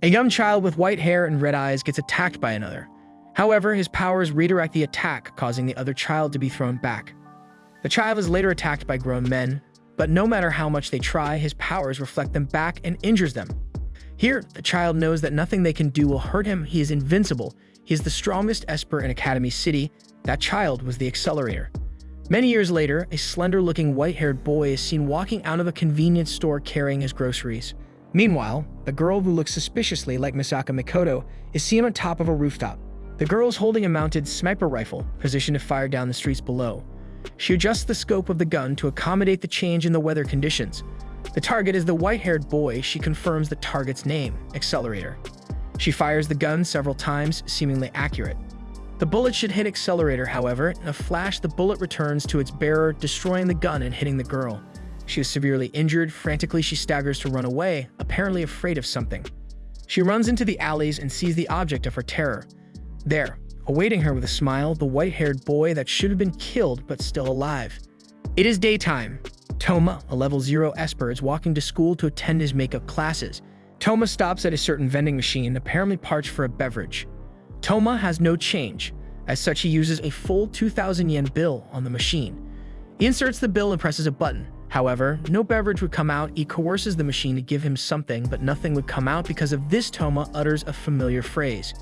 A young child with white hair and red eyes gets attacked by another. However, his powers redirect the attack, causing the other child to be thrown back. The child is later attacked by grown men, but no matter how much they try, his powers reflect them back and injures them. Here, the child knows that nothing they can do will hurt him. He is invincible. He is the strongest esper in Academy City. That child was the Accelerator. Many years later, a slender-looking white-haired boy is seen walking out of a convenience store carrying his groceries. Meanwhile, the girl who looks suspiciously like Misaka Makoto is seen on top of a rooftop. The girl is holding a mounted sniper rifle, positioned to fire down the streets below. She adjusts the scope of the gun to accommodate the change in the weather conditions. The target is the white-haired boy. She confirms the target's name, Accelerator. She fires the gun several times, seemingly accurate. The bullet should hit Accelerator, however. In a flash, the bullet returns to its bearer, destroying the gun and hitting the girl. She is severely injured. Frantically, she staggers to run away, apparently afraid of something. She runs into the alleys and sees the object of her terror. There, awaiting her with a smile, the white-haired boy that should have been killed but still alive. It is daytime. Toma, a level 0 esper, is walking to school to attend his makeup classes. Toma stops at a certain vending machine, apparently parched for a beverage. Toma has no change. As such, he uses a full 2,000 yen bill on the machine. He inserts the bill and presses a button. However, no beverage would come out. He coerces the machine to give him something, but nothing would come out. Because of this, Toma utters a familiar phrase.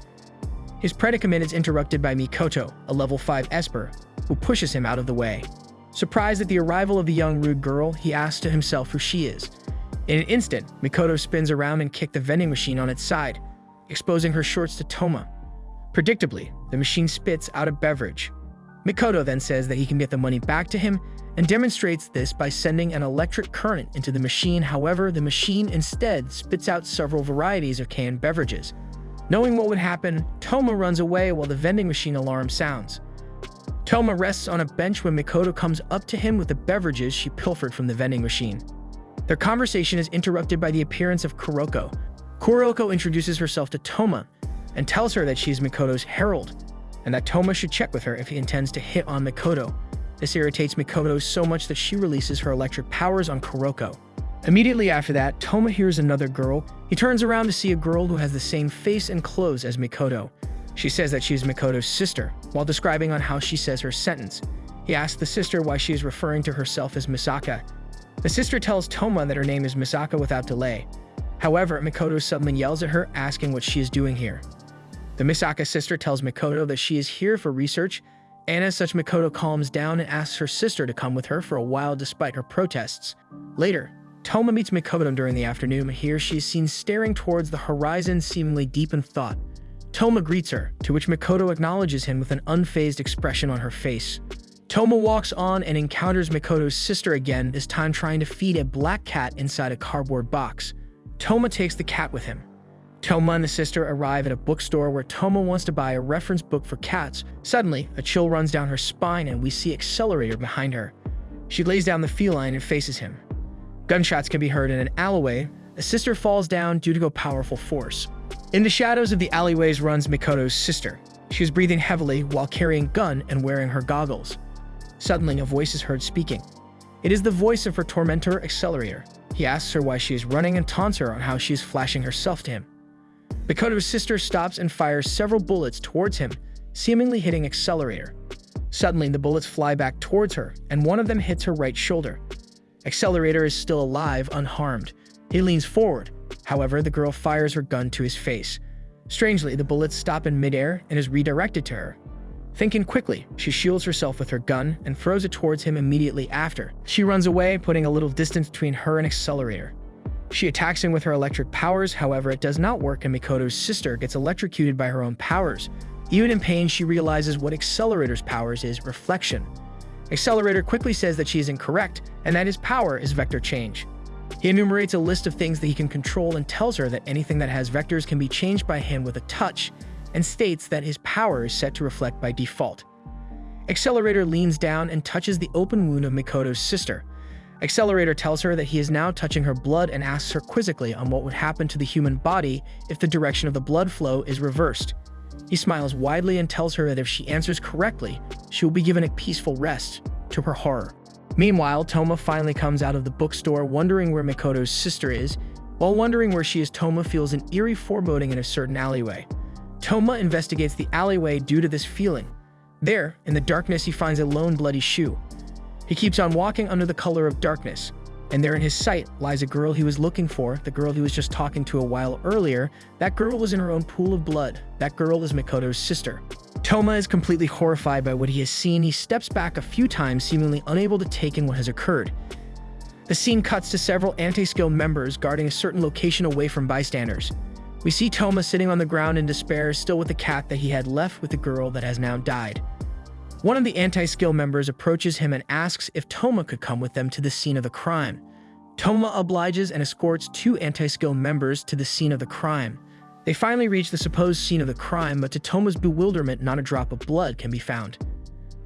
His predicament is interrupted by Makoto, a level 5 esper, who pushes him out of the way. Surprised at the arrival of the young rude girl, he asks to himself who she is. In an instant, Makoto spins around and kicks the vending machine on its side, exposing her shorts to Toma. Predictably, the machine spits out a beverage. Makoto then says that he can get the money back to him and demonstrates this by sending an electric current into the machine. However, the machine instead spits out several varieties of canned beverages. Knowing what would happen, Toma runs away while the vending machine alarm sounds. Toma rests on a bench when Makoto comes up to him with the beverages she pilfered from the vending machine. Their conversation is interrupted by the appearance of Kuroko. Kuroko introduces herself to Toma and tells her that she is Makoto's herald, and that Toma should check with her if he intends to hit on Makoto. This irritates Makoto so much that she releases her electric powers on Kuroko. Immediately after that, Toma hears another girl. He turns around to see a girl who has the same face and clothes as Makoto. She says that she is Makoto's sister, while describing on how she says her sentence. He asks the sister why she is referring to herself as Misaka. The sister tells Toma that her name is Misaka without delay. However, Makoto suddenly yells at her, asking what she is doing here. The Misaka sister tells Makoto that she is here for research, and as such, Makoto calms down and asks her sister to come with her for a while despite her protests. Later, Toma meets Makoto during the afternoon. Here she is seen staring towards the horizon, seemingly deep in thought. Toma greets her, to which Makoto acknowledges him with an unfazed expression on her face. Toma walks on and encounters Makoto's sister again, this time trying to feed a black cat inside a cardboard box. Toma takes the cat with him. Toma and the sister arrive at a bookstore where Toma wants to buy a reference book for cats. Suddenly, a chill runs down her spine and we see Accelerator behind her. She lays down the feline and faces him. Gunshots can be heard in an alleyway. The sister falls down due to a powerful force. In the shadows of the alleyways runs Makoto's sister. She is breathing heavily while carrying a gun and wearing her goggles. Suddenly, a voice is heard speaking. It is the voice of her tormentor, Accelerator. He asks her why she is running and taunts her on how she is flashing herself to him. Makoto's sister stops and fires several bullets towards him, seemingly hitting Accelerator. Suddenly, the bullets fly back towards her, and one of them hits her right shoulder. Accelerator is still alive, unharmed. He leans forward. However, the girl fires her gun to his face. Strangely, the bullets stop in midair and is redirected to her. Thinking quickly, she shields herself with her gun and throws it towards him immediately after. She runs away, putting a little distance between her and Accelerator. She attacks him with her electric powers. However, it does not work and Makoto's sister gets electrocuted by her own powers. Even in pain, she realizes what Accelerator's powers is: reflection. Accelerator quickly says that she is incorrect and that his power is vector change. He enumerates a list of things that he can control and tells her that anything that has vectors can be changed by him with a touch, and states that his power is set to reflect by default. Accelerator leans down and touches the open wound of Makoto's sister. Accelerator tells her that he is now touching her blood and asks her quizzically on what would happen to the human body if the direction of the blood flow is reversed. He smiles widely and tells her that if she answers correctly, she will be given a peaceful rest, to her horror. Meanwhile, Toma finally comes out of the bookstore wondering where Makoto's sister is. While wondering where she is, Toma feels an eerie foreboding in a certain alleyway. Toma investigates the alleyway due to this feeling. There, in the darkness, he finds a lone bloody shoe. He keeps on walking under the color of darkness, and there in his sight lies a girl he was looking for, the girl he was just talking to a while earlier. That girl was in her own pool of blood. That girl is Makoto's sister. Toma is completely horrified by what he has seen. He steps back a few times, seemingly unable to take in what has occurred. The scene cuts to several anti-skill members guarding a certain location away from bystanders. We see Toma sitting on the ground in despair, still with the cat that he had left with the girl that has now died. One of the anti-skill members approaches him and asks if Toma could come with them to the scene of the crime. Toma obliges and escorts two anti-skill members to the scene of the crime. They finally reach the supposed scene of the crime, but to Toma's bewilderment, not a drop of blood can be found.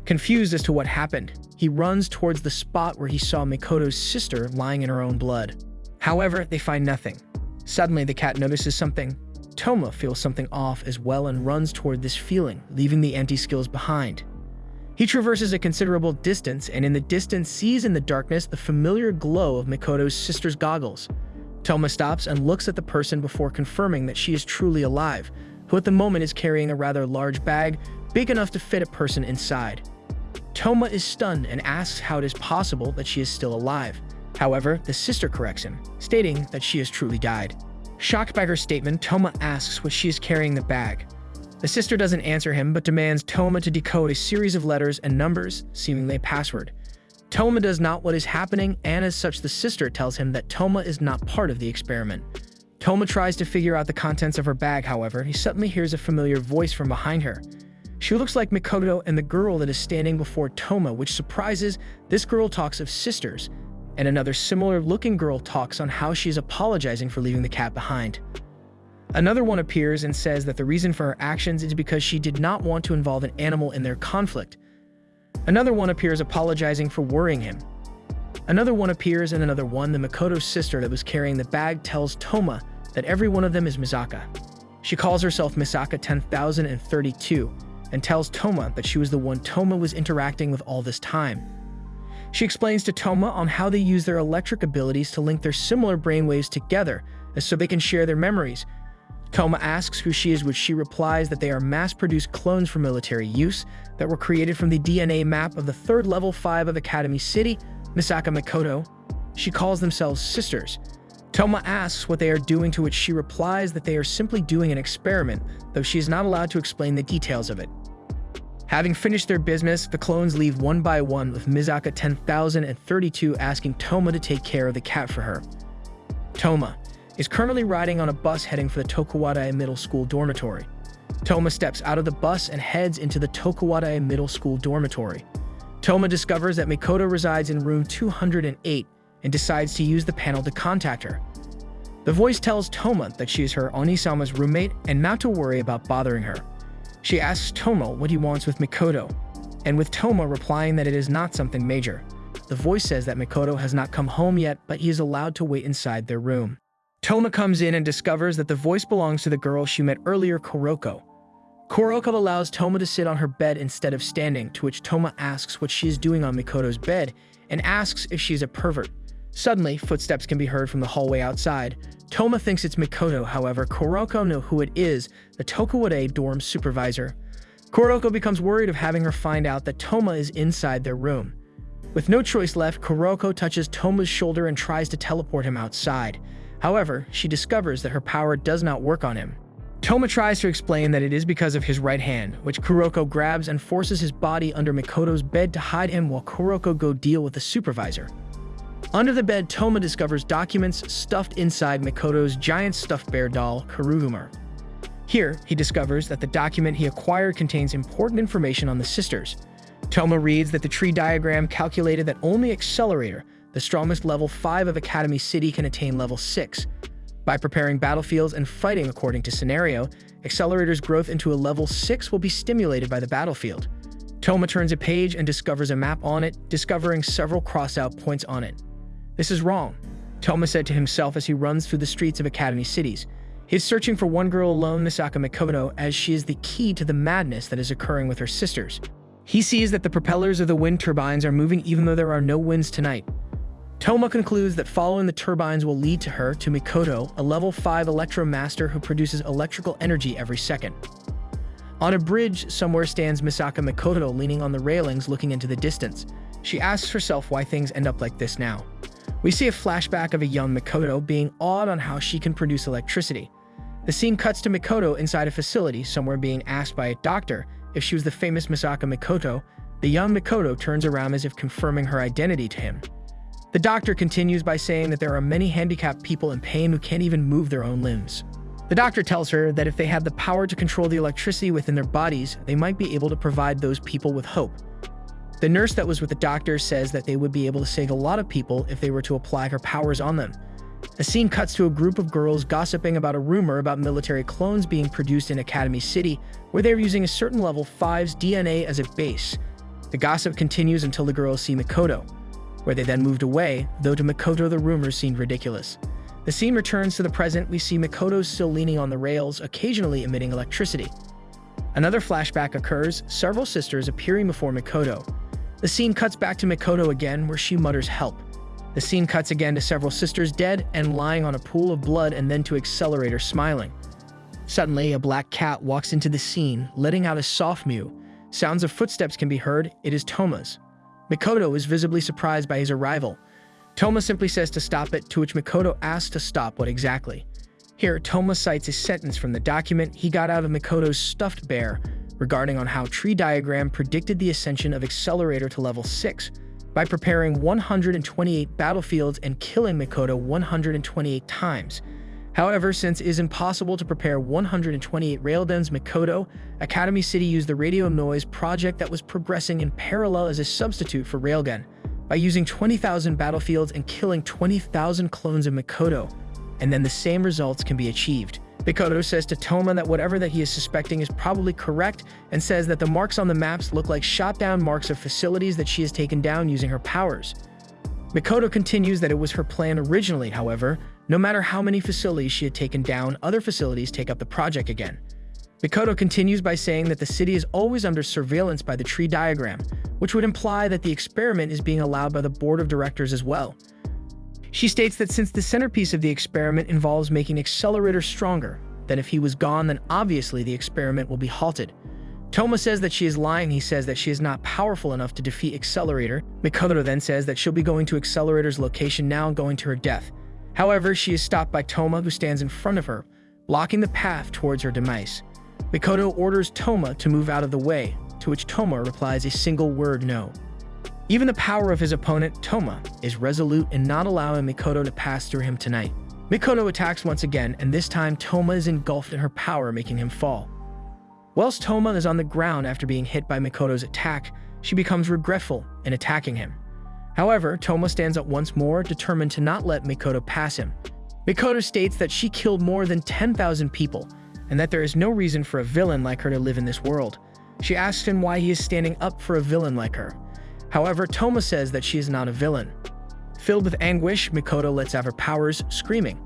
Confused as to what happened, he runs towards the spot where he saw Makoto's sister lying in her own blood. However, they find nothing. Suddenly, the cat notices something. Toma feels something off as well and runs toward this feeling, leaving the anti-skills behind. He traverses a considerable distance and in the distance sees in the darkness the familiar glow of Makoto's sister's goggles. Toma stops and looks at the person before confirming that she is truly alive, who at the moment is carrying a rather large bag, big enough to fit a person inside. Toma is stunned and asks how it is possible that she is still alive. However, the sister corrects him, stating that she has truly died. Shocked by her statement, Toma asks what she is carrying in the bag. The sister doesn't answer him, but demands Toma to decode a series of letters and numbers, seemingly a password. Toma does not what is happening, and as such the sister tells him that Toma is not part of the experiment. Toma tries to figure out the contents of her bag, however, he suddenly hears a familiar voice from behind her. She looks like Makoto and the girl that is standing before Toma, which surprises. This girl talks of sisters, and another similar-looking girl talks on how she is apologizing for leaving the cat behind. Another one appears and says that the reason for her actions is because she did not want to involve an animal in their conflict. Another one appears apologizing for worrying him. Another one appears and another one, the Makoto's sister that was carrying the bag, tells Toma that every one of them is Misaka. She calls herself Misaka 10,032 and tells Toma that she was the one Toma was interacting with all this time. She explains to Toma on how they use their electric abilities to link their similar brainwaves together so they can share their memories. Toma asks who she is, which she replies that they are mass-produced clones for military use that were created from the DNA map of the third level 5 of Academy City, Misaka Makoto. She calls themselves sisters. Toma asks what they are doing, to which she replies that they are simply doing an experiment, though she is not allowed to explain the details of it. Having finished their business, the clones leave one by one, with Misaka 10,032 asking Toma to take care of the cat for her. Toma is currently riding on a bus heading for the Tokawada Middle School dormitory. Toma steps out of the bus and heads into the Tokawada Middle School dormitory. Toma discovers that Makoto resides in room 208 and decides to use the panel to contact her. The voice tells Toma that she is her Onisama's roommate and not to worry about bothering her. She asks Toma what he wants with Makoto, and with Toma replying that it is not something major. The voice says that Makoto has not come home yet, but he is allowed to wait inside their room. Toma comes in and discovers that the voice belongs to the girl she met earlier, Kuroko. Kuroko allows Toma to sit on her bed instead of standing, to which Toma asks what she is doing on Makoto's bed and asks if she is a pervert. Suddenly, footsteps can be heard from the hallway outside. Toma thinks it's Makoto, however, Kuroko knows who it is, the Tokawada dorm supervisor. Kuroko becomes worried of having her find out that Toma is inside their room. With no choice left, Kuroko touches Toma's shoulder and tries to teleport him outside. However, she discovers that her power does not work on him. Toma tries to explain that it is because of his right hand, which Kuroko grabs and forces his body under Makoto's bed to hide him while Kuroko go deal with the supervisor. Under the bed, Toma discovers documents stuffed inside Makoto's giant stuffed bear doll, Kurugumar. Here, he discovers that the document he acquired contains important information on the sisters. Toma reads that the tree diagram calculated that only Accelerator, the strongest level 5 of Academy City, can attain level 6. By preparing battlefields and fighting according to scenario, Accelerator's growth into a level 6 will be stimulated by the battlefield. Toma turns a page and discovers a map on it, discovering several crossed-out points on it. This is wrong, Toma said to himself as he runs through the streets of Academy Cities. He is searching for one girl alone, Misaka Makoto, as she is the key to the madness that is occurring with her sisters. He sees that the propellers of the wind turbines are moving even though there are no winds tonight. Toma concludes that following the turbines will lead her to Makoto, a level 5 electromaster who produces electrical energy every second. On a bridge, somewhere stands Misaka Makoto leaning on the railings looking into the distance. She asks herself why things end up like this now. We see a flashback of a young Makoto being awed on how she can produce electricity. The scene cuts to Makoto inside a facility, somewhere being asked by a doctor if she was the famous Misaka Makoto. The young Makoto turns around as if confirming her identity to him. The doctor continues by saying that there are many handicapped people in pain who can't even move their own limbs. The doctor tells her that if they had the power to control the electricity within their bodies, they might be able to provide those people with hope. The nurse that was with the doctor says that they would be able to save a lot of people if they were to apply her powers on them. The scene cuts to a group of girls gossiping about a rumor about military clones being produced in Academy City, where they're using a certain level 5's DNA as a base. The gossip continues until the girls see Makoto, where they then moved away, though to Makoto the rumors seemed ridiculous. The scene returns to the present. We see Makoto still leaning on the rails, occasionally emitting electricity. Another flashback occurs, several sisters appearing before Makoto. The scene cuts back to Makoto again, where she mutters help. The scene cuts again to several sisters dead and lying on a pool of blood, and then to Accelerator smiling. Suddenly, a black cat walks into the scene, letting out a soft mew. Sounds of footsteps can be heard. It is Toma's. Makoto is visibly surprised by his arrival. Toma simply says to stop it, to which Makoto asks to stop what exactly. Here, Toma cites a sentence from the document he got out of Makoto's stuffed bear regarding on how Tree Diagram predicted the ascension of Accelerator to level 6 by preparing 128 battlefields and killing Makoto 128 times. However, since it is impossible to prepare 128 railguns, Makoto, Academy City used the radio noise project that was progressing in parallel as a substitute for railgun by using 20,000 battlefields and killing 20,000 clones of Makoto, and then the same results can be achieved. Makoto says to Toma that whatever that he is suspecting is probably correct, and says that the marks on the maps look like shot-down marks of facilities that she has taken down using her powers. Makoto continues that it was her plan originally. However, no matter how many facilities she had taken down, other facilities take up the project again. Makoto continues by saying that the city is always under surveillance by the Tree Diagram, which would imply that the experiment is being allowed by the board of directors as well. She states that since the centerpiece of the experiment involves making Accelerator stronger, then if he was gone, then obviously the experiment will be halted. Toma says that she is lying. He says that she is not powerful enough to defeat Accelerator. Makoto then says that she'll be going to Accelerator's location now and going to her death. However, she is stopped by Toma, who stands in front of her, blocking the path towards her demise. Makoto orders Toma to move out of the way, to which Toma replies a single word, no. Even the power of his opponent, Toma, is resolute in not allowing Makoto to pass through him tonight. Makoto attacks once again, and this time Toma is engulfed in her power, making him fall. Whilst Toma is on the ground after being hit by Makoto's attack, she becomes regretful in attacking him. However, Toma stands up once more, determined to not let Makoto pass him. Makoto states that she killed more than 10,000 people, and that there is no reason for a villain like her to live in this world. She asks him why he is standing up for a villain like her. However, Toma says that she is not a villain. Filled with anguish, Makoto lets out her powers, screaming.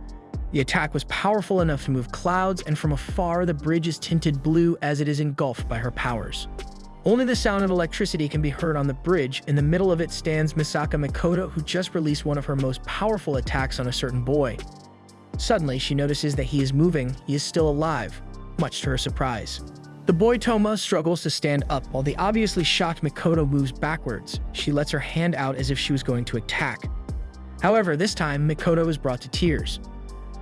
The attack was powerful enough to move clouds, and from afar the bridge is tinted blue as it is engulfed by her powers. Only the sound of electricity can be heard on the bridge. In the middle of it stands Misaka Makoto, who just released one of her most powerful attacks on a certain boy. Suddenly, she notices that he is moving. He is still alive, much to her surprise. The boy Toma struggles to stand up while the obviously shocked Makoto moves backwards. She lets her hand out as if she was going to attack. However, this time, Makoto is brought to tears.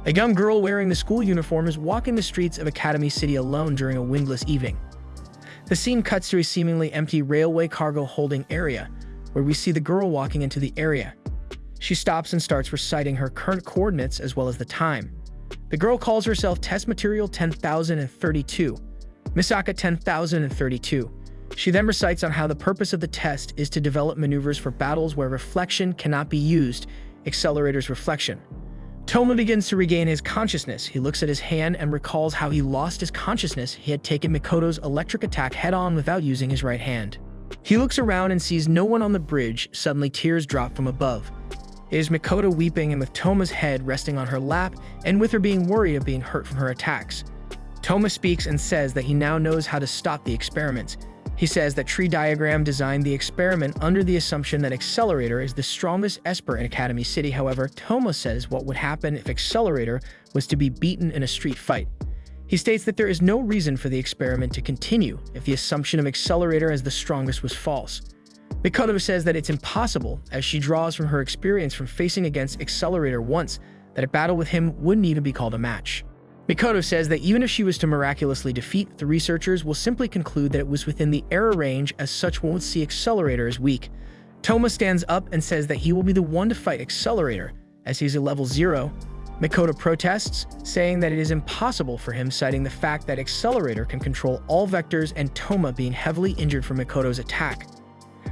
A young girl wearing the school uniform is walking the streets of Academy City alone during a windless evening. The scene cuts to a seemingly empty railway cargo holding area, where we see the girl walking into the area. She stops and starts reciting her current coordinates as well as the time. The girl calls herself Test Material 10,032, Misaka 10,032. She then recites on how the purpose of the test is to develop maneuvers for battles where reflection cannot be used, Accelerator's reflection. Toma begins to regain his consciousness. He looks at his hand and recalls how he lost his consciousness. He had taken Makoto's electric attack head-on without using his right hand. He looks around and sees no one on the bridge. Suddenly, tears drop from above. It is Makoto weeping, and with Toma's head resting on her lap, and with her being worried of being hurt from her attacks. Toma speaks and says that he now knows how to stop the experiments. He says that Tree Diagram designed the experiment under the assumption that Accelerator is the strongest esper in Academy City. However, Toma says what would happen if Accelerator was to be beaten in a street fight. He states that there is no reason for the experiment to continue if the assumption of Accelerator as the strongest was false. Makoto says that it's impossible, as she draws from her experience from facing against Accelerator once, that a battle with him wouldn't even be called a match. Makoto says that even if she was to miraculously defeat, the researchers will simply conclude that it was within the error range, as such won't see Accelerator as weak. Toma stands up and says that he will be the one to fight Accelerator, as he's a level 0. Makoto protests, saying that it is impossible for him, citing the fact that Accelerator can control all vectors and Toma being heavily injured from Makoto's attack.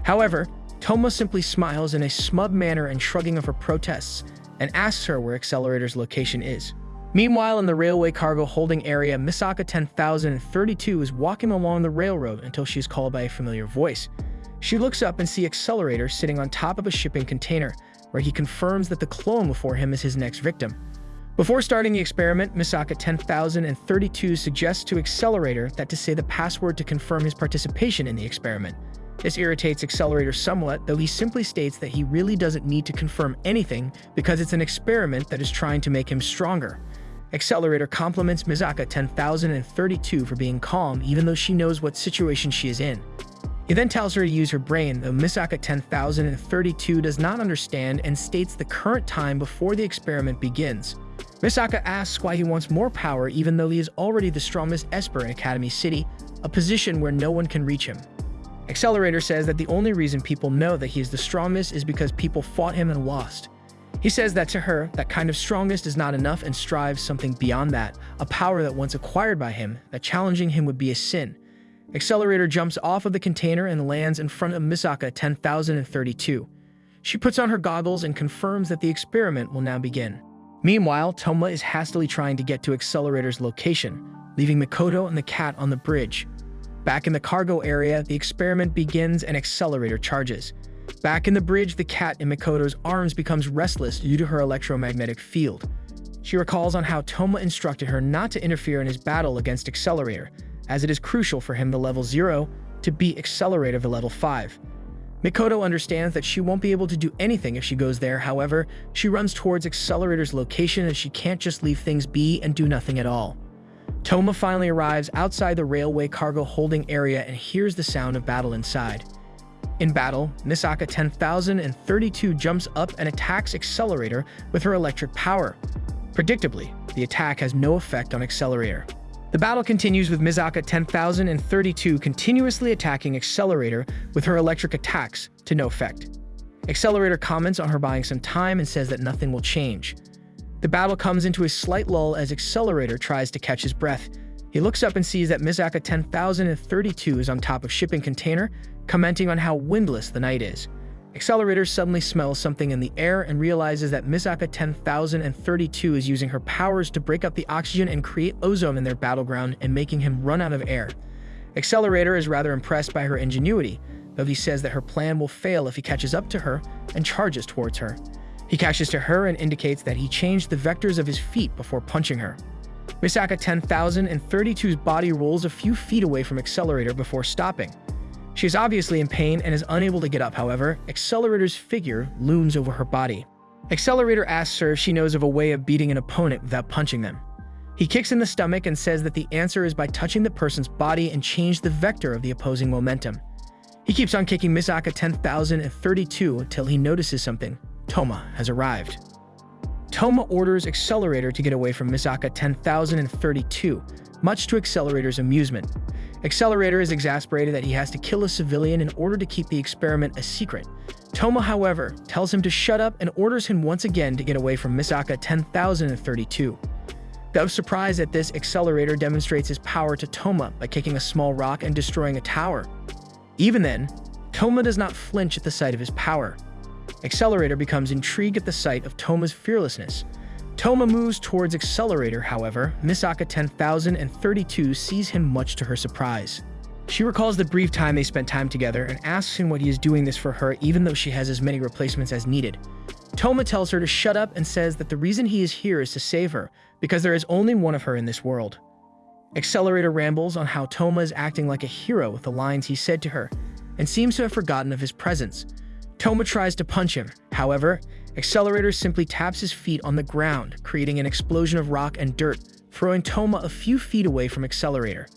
However, Toma simply smiles in a smug manner and shrugging of her protests, and asks her where Accelerator's location is. Meanwhile, in the railway cargo holding area, Misaka 10,032 is walking along the railroad until she is called by a familiar voice. She looks up and sees Accelerator sitting on top of a shipping container, where he confirms that the clone before him is his next victim. Before starting the experiment, Misaka 10,032 suggests to Accelerator that to say the password to confirm his participation in the experiment. This irritates Accelerator somewhat, though he simply states that he really doesn't need to confirm anything because it's an experiment that is trying to make him stronger. Accelerator compliments Misaka 10,032 for being calm even though she knows what situation she is in. He then tells her to use her brain, though Misaka 10,032 does not understand and states the current time before the experiment begins. Misaka asks why he wants more power even though he is already the strongest esper in Academy City, a position where no one can reach him. Accelerator says that the only reason people know that he is the strongest is because people fought him and lost. He says that to her, that kind of strongest is not enough and strives something beyond that, a power that once acquired by him, that challenging him would be a sin. Accelerator jumps off of the container and lands in front of Misaka 10,032. She puts on her goggles and confirms that the experiment will now begin. Meanwhile, Toma is hastily trying to get to Accelerator's location, leaving Makoto and the cat on the bridge. Back in the cargo area, the experiment begins and Accelerator charges. Back in the bridge, the cat in Makoto's arms becomes restless due to her electromagnetic field. She recalls on how Toma instructed her not to interfere in his battle against Accelerator, as it is crucial for him, the level 0, to beat Accelerator the level 5. Makoto understands that she won't be able to do anything if she goes there. However, she runs towards Accelerator's location as she can't just leave things be and do nothing at all. Toma finally arrives outside the railway cargo holding area and hears the sound of battle inside. In battle, Misaka 10,032 jumps up and attacks Accelerator with her electric power. Predictably, the attack has no effect on Accelerator. The battle continues with Misaka 10,032 continuously attacking Accelerator with her electric attacks to no effect. Accelerator comments on her buying some time and says that nothing will change. The battle comes into a slight lull as Accelerator tries to catch his breath. He looks up and sees that Misaka 10,032 is on top of shipping container, commenting on how windless the night is. Accelerator suddenly smells something in the air and realizes that Misaka 10,032 is using her powers to break up the oxygen and create ozone in their battleground and making him run out of air. Accelerator is rather impressed by her ingenuity, though he says that her plan will fail if he catches up to her and charges towards her. He catches to her and indicates that he changed the vectors of his feet before punching her. Misaka 10,032's body rolls a few feet away from Accelerator before stopping. She is obviously in pain and is unable to get up. However, Accelerator's figure looms over her body. Accelerator asks her if she knows of a way of beating an opponent without punching them. He kicks in the stomach and says that the answer is by touching the person's body and change the vector of the opposing momentum. He keeps on kicking Misaka 10,032 until he notices something. Toma has arrived. Toma orders Accelerator to get away from Misaka 10,032, much to Accelerator's amusement. Accelerator is exasperated that he has to kill a civilian in order to keep the experiment a secret. Toma, however, tells him to shut up and orders him once again to get away from Misaka 10,032. Though surprised at this, Accelerator demonstrates his power to Toma by kicking a small rock and destroying a tower. Even then, Toma does not flinch at the sight of his power. Accelerator becomes intrigued at the sight of Toma's fearlessness. Toma moves towards Accelerator, however, Misaka 10,032 sees him much to her surprise. She recalls the brief time they spent time together and asks him what he is doing this for her even though she has as many replacements as needed. Toma tells her to shut up and says that the reason he is here is to save her, because there is only one of her in this world. Accelerator rambles on how Toma is acting like a hero with the lines he said to her, and seems to have forgotten of his presence. Toma tries to punch him. However, Accelerator simply taps his feet on the ground, creating an explosion of rock and dirt, throwing Toma a few feet away from Accelerator.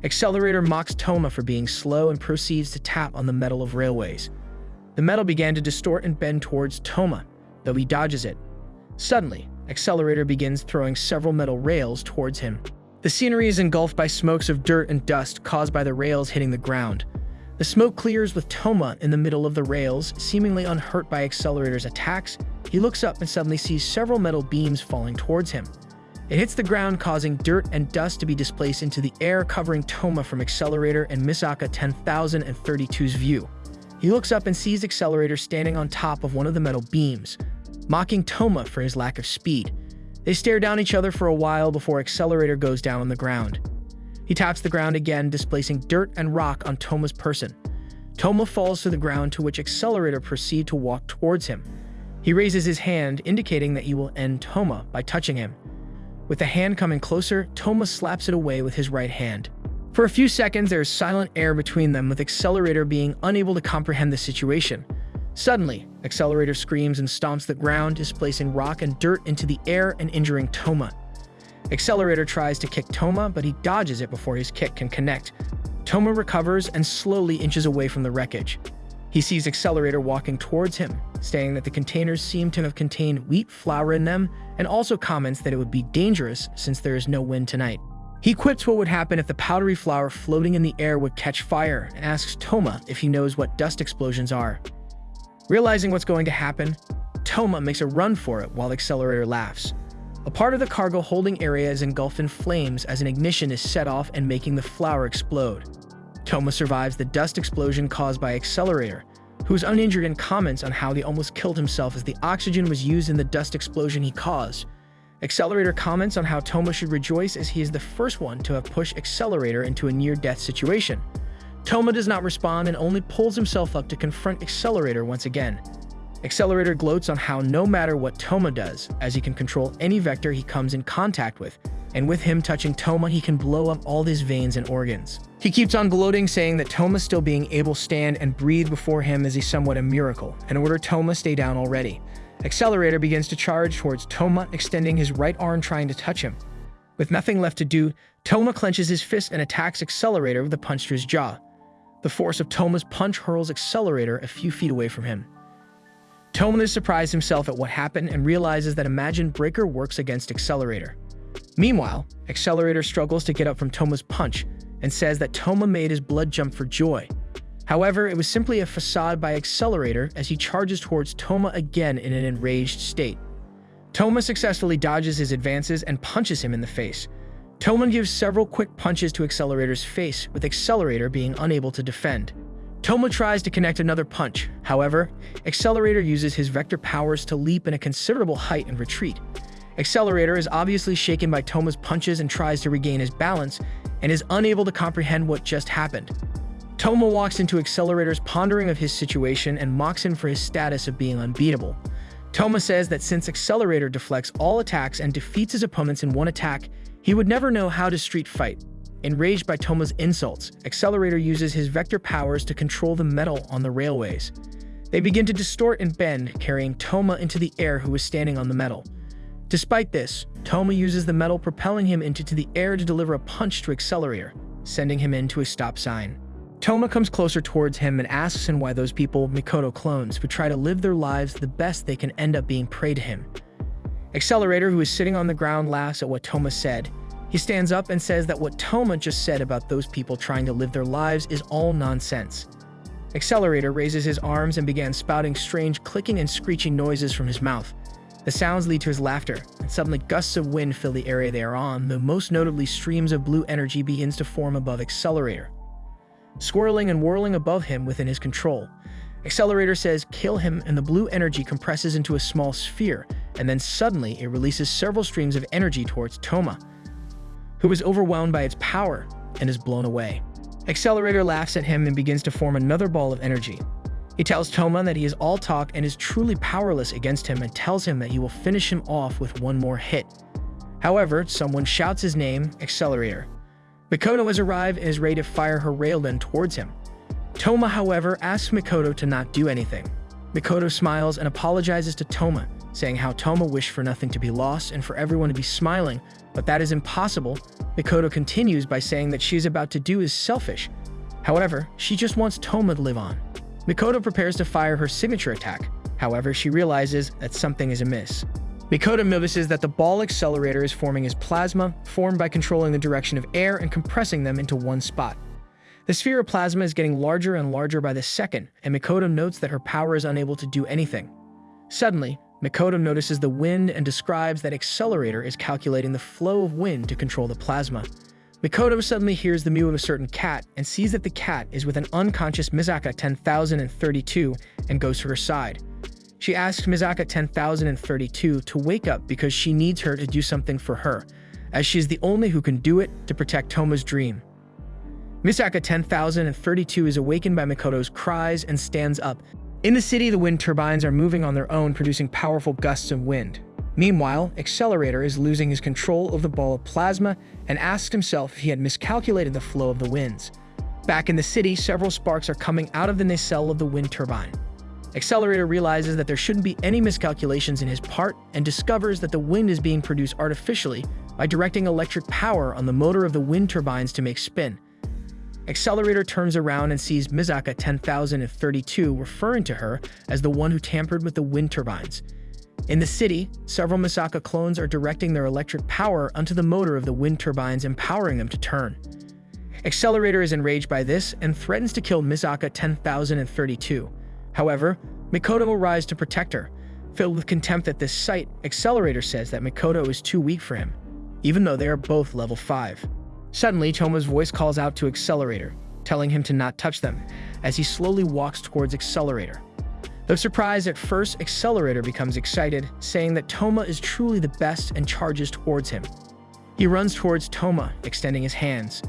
Accelerator mocks Toma for being slow and proceeds to tap on the metal of railways. The metal began to distort and bend towards Toma, though he dodges it. Suddenly, Accelerator begins throwing several metal rails towards him. The scenery is engulfed by smokes of dirt and dust caused by the rails hitting the ground. The smoke clears with Toma in the middle of the rails, seemingly unhurt by Accelerator's attacks. He looks up and suddenly sees several metal beams falling towards him. It hits the ground, causing dirt and dust to be displaced into the air, covering Toma from Accelerator and Misaka 10,032's view. He looks up and sees Accelerator standing on top of one of the metal beams, mocking Toma for his lack of speed. They stare down each other for a while before Accelerator goes down on the ground. He taps the ground again, displacing dirt and rock on Toma's person. Toma falls to the ground, to which Accelerator proceeds to walk towards him. He raises his hand, indicating that he will end Toma by touching him. With the hand coming closer, Toma slaps it away with his right hand. For a few seconds, there is silent air between them, with Accelerator being unable to comprehend the situation. Suddenly, Accelerator screams and stomps the ground, displacing rock and dirt into the air and injuring Toma. Accelerator tries to kick Toma, but he dodges it before his kick can connect. Toma recovers and slowly inches away from the wreckage. He sees Accelerator walking towards him, saying that the containers seem to have contained wheat flour in them, and also comments that it would be dangerous since there is no wind tonight. He quips what would happen if the powdery flour floating in the air would catch fire, and asks Toma if he knows what dust explosions are. Realizing what's going to happen, Toma makes a run for it while Accelerator laughs. A part of the cargo holding area is engulfed in flames as an ignition is set off and making the flour explode. Toma survives the dust explosion caused by Accelerator, who is uninjured, and comments on how he almost killed himself as the oxygen was used in the dust explosion he caused. Accelerator comments on how Toma should rejoice as he is the first one to have pushed Accelerator into a near-death situation. Toma does not respond and only pulls himself up to confront Accelerator once again. Accelerator gloats on how no matter what Toma does, as he can control any vector he comes in contact with, and with him touching Toma, he can blow up all his veins and organs. He keeps on gloating, saying that Toma still being able to stand and breathe before him is somewhat a miracle, and order Toma stay down already. Accelerator begins to charge towards Toma, extending his right arm trying to touch him. With nothing left to do, Toma clenches his fist and attacks Accelerator with a punch to his jaw. The force of Toma's punch hurls Accelerator a few feet away from him. Toma is surprised himself at what happened and realizes that Imagine Breaker works against Accelerator. Meanwhile, Accelerator struggles to get up from Toma's punch and says that Toma made his blood jump for joy. However, it was simply a facade by Accelerator as he charges towards Toma again in an enraged state. Toma successfully dodges his advances and punches him in the face. Toma gives several quick punches to Accelerator's face, with Accelerator being unable to defend. Toma tries to connect another punch. However, Accelerator uses his vector powers to leap in a considerable height and retreat. Accelerator is obviously shaken by Toma's punches and tries to regain his balance, and is unable to comprehend what just happened. Toma walks into Accelerator's pondering of his situation and mocks him for his status of being unbeatable. Toma says that since Accelerator deflects all attacks and defeats his opponents in one attack, he would never know how to street fight. Enraged by Toma's insults, Accelerator uses his vector powers to control the metal on the railways. They begin to distort and bend, carrying Toma into the air, who is standing on the metal. Despite this, Toma uses the metal, propelling him into the air to deliver a punch to Accelerator, sending him into a stop sign. Toma comes closer towards him and asks him why those people, Makoto clones, who try to live their lives the best they can, end up being prey to him. Accelerator, who is sitting on the ground, laughs at what Toma said. He stands up and says that what Toma just said about those people trying to live their lives is all nonsense. Accelerator raises his arms and begins spouting strange clicking and screeching noises from his mouth. The sounds lead to his laughter, and suddenly gusts of wind fill the area they are on, though most notably streams of blue energy begins to form above Accelerator, swirling and whirling above him within his control. Accelerator says, "Kill him," and the blue energy compresses into a small sphere, and then suddenly it releases several streams of energy towards Toma, who is overwhelmed by its power and is blown away. Accelerator laughs at him and begins to form another ball of energy. He tells Toma that he is all talk and is truly powerless against him, and tells him that he will finish him off with one more hit. However, someone shouts his name, Accelerator. Makoto has arrived and is ready to fire her railgun towards him. Toma, however, asks Makoto to not do anything. Makoto smiles and apologizes to Toma, saying how Toma wished for nothing to be lost and for everyone to be smiling, but that is impossible. Makoto continues by saying that she is about to do is selfish. However, she just wants Toma to live on. Makoto prepares to fire her signature attack. However, she realizes that something is amiss. Makoto notices that the ball accelerator is forming as plasma, formed by controlling the direction of air and compressing them into one spot. The sphere of plasma is getting larger and larger by the second, and Makoto notes that her power is unable to do anything. Suddenly, Makoto notices the wind and describes that Accelerator is calculating the flow of wind to control the plasma. Makoto suddenly hears the mew of a certain cat and sees that the cat is with an unconscious Misaka 10,032 and goes to her side. She asks Misaka 10,032 to wake up because she needs her to do something for her, as she is the only who can do it to protect Toma's dream. Misaka 10,032 is awakened by Makoto's cries and stands up. In the city, the wind turbines are moving on their own, producing powerful gusts of wind. Meanwhile, Accelerator is losing his control of the ball of plasma and asks himself if he had miscalculated the flow of the winds. Back in the city, several sparks are coming out of the nacelle of the wind turbine. Accelerator realizes that there shouldn't be any miscalculations in his part and discovers that the wind is being produced artificially by directing electric power on the motor of the wind turbines to make spin. Accelerator turns around and sees Misaka 10,032 referring to her as the one who tampered with the wind turbines. In the city, several Misaka clones are directing their electric power onto the motor of the wind turbines, empowering them to turn. Accelerator is enraged by this and threatens to kill Misaka 10,032. However, Makoto arrives to protect her. Filled with contempt at this sight, Accelerator says that Makoto is too weak for him, even though they are both level 5. Suddenly, Toma's voice calls out to Accelerator, telling him to not touch them, as he slowly walks towards Accelerator. Though surprised at first, Accelerator becomes excited, saying that Toma is truly the best and charges towards him. He runs towards Toma, extending his hands.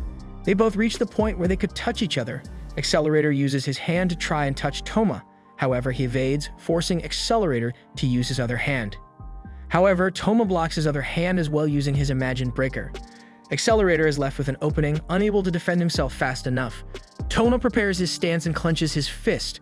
They both reach the point where they could touch each other. Accelerator uses his hand to try and touch Toma. However, he evades, forcing Accelerator to use his other hand. However, Toma blocks his other hand as well using his imagined breaker. Accelerator is left with an opening, unable to defend himself fast enough. Toma prepares his stance and clenches his fist.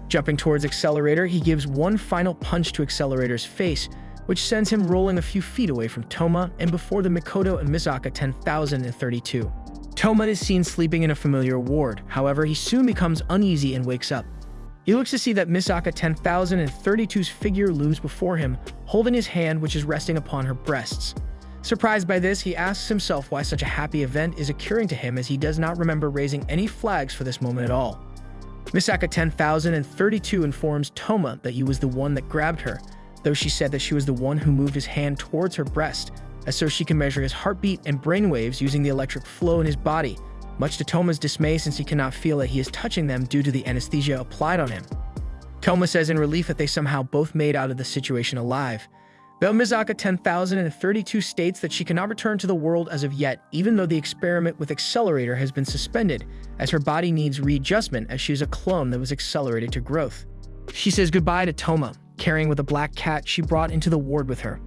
Jumping towards Accelerator, he gives one final punch to Accelerator's face, which sends him rolling a few feet away from Toma and before the Makoto and Misaka 10,032. Toma is seen sleeping in a familiar ward. However, he soon becomes uneasy and wakes up. He looks to see that Misaka 10,032's figure looms before him, holding his hand which is resting upon her breasts. Surprised by this, he asks himself why such a happy event is occurring to him, as he does not remember raising any flags for this moment at all. Misaka 10,032 informs Toma that he was the one that grabbed her, though she said that she was the one who moved his hand towards her breast, as so she can measure his heartbeat and brainwaves using the electric flow in his body, much to Toma's dismay since he cannot feel that he is touching them due to the anesthesia applied on him. Toma says in relief that they somehow both made out of the situation alive. Though Misaka 10,032 states that she cannot return to the world as of yet, even though the experiment with Accelerator has been suspended, as her body needs readjustment as she is a clone that was accelerated to growth. She says goodbye to Toma, carrying with a black cat she brought into the ward with her.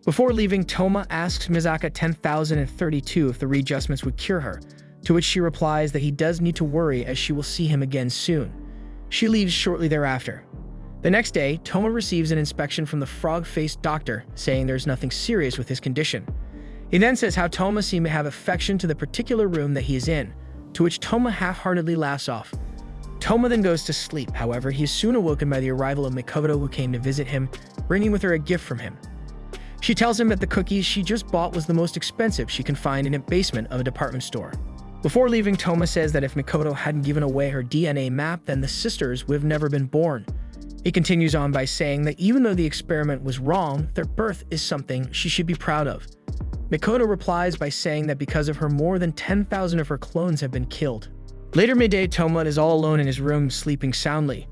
Before leaving, Toma asks Misaka 10,032 if the readjustments would cure her, to which she replies that he does need to worry as she will see him again soon. She leaves shortly thereafter. The next day, Toma receives an inspection from the frog-faced doctor, saying there's nothing serious with his condition. He then says how Toma seems to have affection to the particular room that he is in, to which Toma half-heartedly laughs off. Toma then goes to sleep. However, he is soon awoken by the arrival of Makoto, who came to visit him, bringing with her a gift from him. She tells him that the cookies she just bought was the most expensive she can find in a basement of a department store. Before leaving, Toma says that if Makoto hadn't given away her DNA map, then the sisters would have never been born. He continues on by saying that even though the experiment was wrong, their birth is something she should be proud of. Makoto replies by saying that because of her, more than 10,000 of her clones have been killed. Later midday, Toma is all alone in his room, sleeping soundly.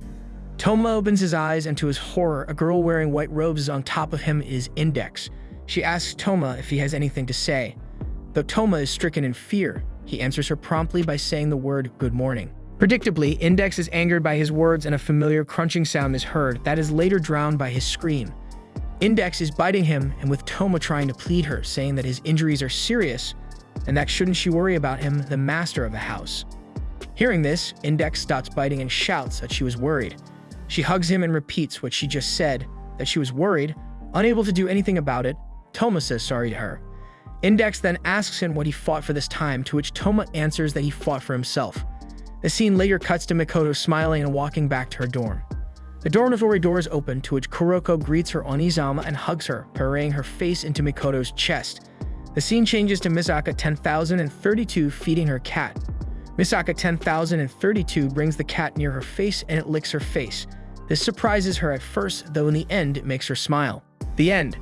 Toma opens his eyes, and to his horror, a girl wearing white robes on top of him is Index. She asks Toma if he has anything to say. Though Toma is stricken in fear, he answers her promptly by saying the word "good morning." Predictably, Index is angered by his words and a familiar crunching sound is heard that is later drowned by his scream. Index is biting him, and with Toma trying to plead her, saying that his injuries are serious, and that shouldn't she worry about him, the master of the house. Hearing this, Index stops biting and shouts that she was worried. She hugs him and repeats what she just said, that she was worried. Unable to do anything about it, Toma says sorry to her. Index then asks him what he fought for this time, to which Toma answers that he fought for himself. The scene later cuts to Makoto smiling and walking back to her dorm. The dormitory doors open, to which Kuroko greets her Onizama and hugs her, burying her face into Makoto's chest. The scene changes to Misaka 10,032 feeding her cat. Misaka 10,032 brings the cat near her face and it licks her face. This surprises her at first, though in the end it makes her smile. The end.